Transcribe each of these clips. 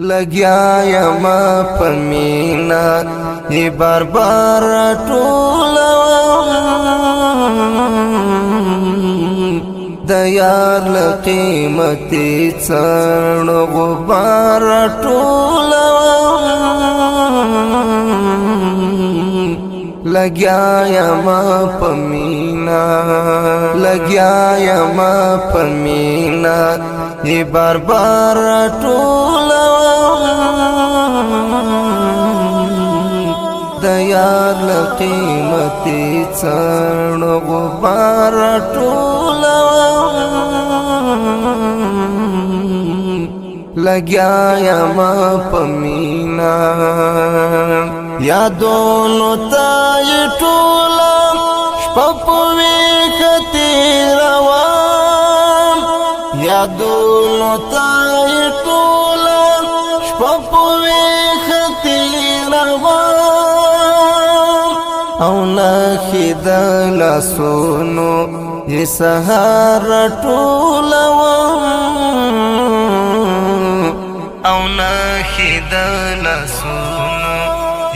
لګیا یم په مینا ای بار بار ټولوم د یار له قیمتي څڼو غبار ټولوم لګیا یم په مینا لګیا یم په مینا ای بار بار ټولوم د یار له قیمتي څڼو غبار ټولوم لګیا یم په مینا یادونو ته یې ټوله شپه په ویښه تېروم یادونو ته یې ټوله شپه په ویښه تېروم او نښې د لاسونو یې سهار راټولوم او نښې د لاسونو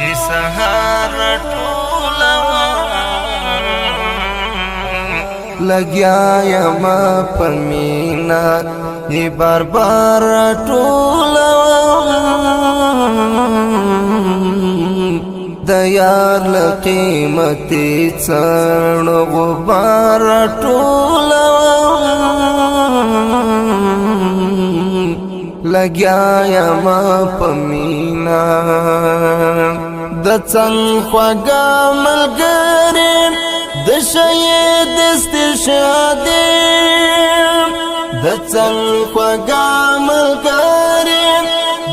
یې سهار راټولوم لګیا یم په مینا یې بار بار راټولوم د یار له قیمتي څڼو غبار ټولوم لګیا یم په مینا د څنګ خوږه ملګرې د شهید استشهادي د څنګ خوږه ملګرې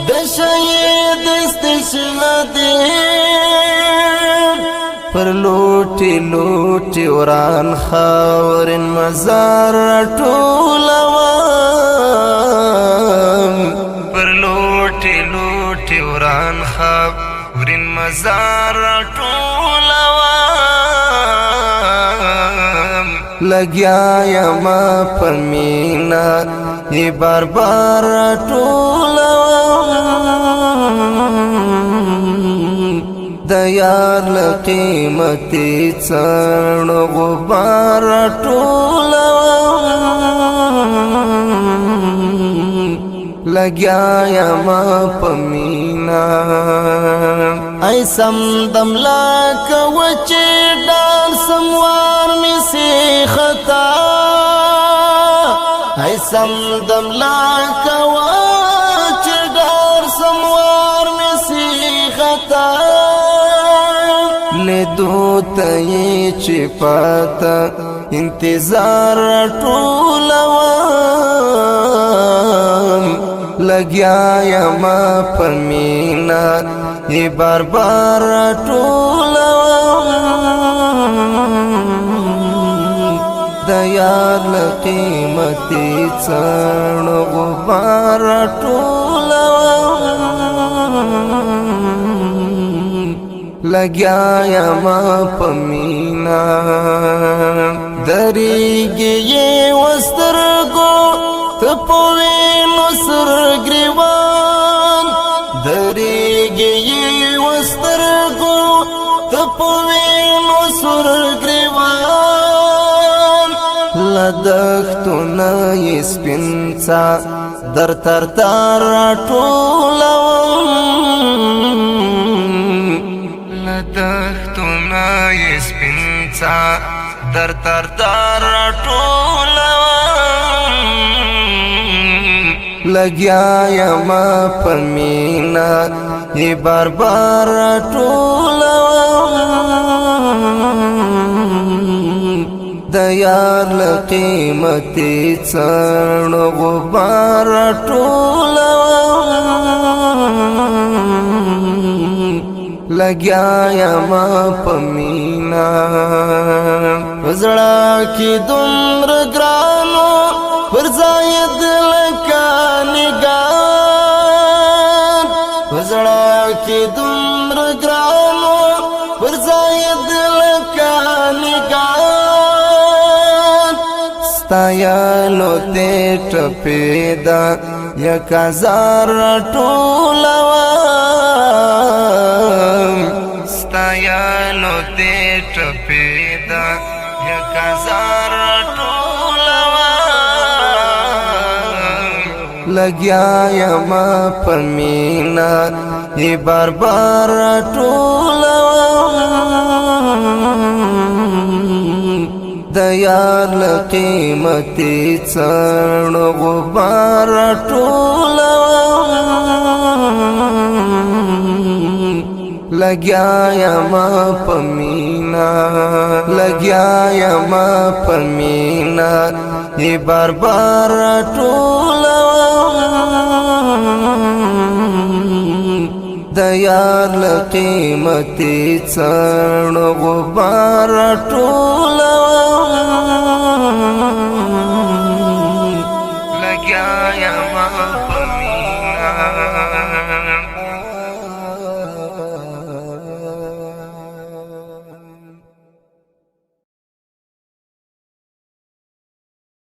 د شهید استشهادي پر لوټي لوټي وران خاورین مزار ټولوم پر لوټي لوټي وران خاورین مزار ټولوم لګیا یم په مینا یې بار بار ټولوم د یار له قیمتي څڼو غبار ټولوم لګیا یم په مینا ای سم دم لکه وچې ډال سموار مې سي خطا ای سم دم لکه وچې ډال سموار مې سي خطا لیدو ته یې چې پاته انتظار ټولوم لګیا یم په مینا یې بار بار ټولوم د یار له قیمتي څڼو غبار ټولوم لګیا یم په مینا درېږي یې وسترګو ته په وینو سر ګریوان درېږي یې وسترګو ته په وینو سر ګریوان له دښتونه یې سپین څادر تر تر راټولوم دښتونه یې سپین څادر تر تر راټولوم لګیا یم په مینا یې بار بار راټولوم د یار له قیمتي څڼو غبار ټولوم لګیا یم په مینا زړه کې دومره ګرانو پر زاید لکه نګار زړه کې دومره ګرانو پر زاید لکه نګار ستایلو ته ټپېدا یک هزار ټول ټپېدا یک هزار ټولوا لګیا یم په مینا ای بار بار ټولوم د یار له قیمتي څڼ غبار ټولوم لګیا یم په مینا لګیا یم په مینا ای بار بار ټولوم د یار له قیمتي څڼ غبار ټولوم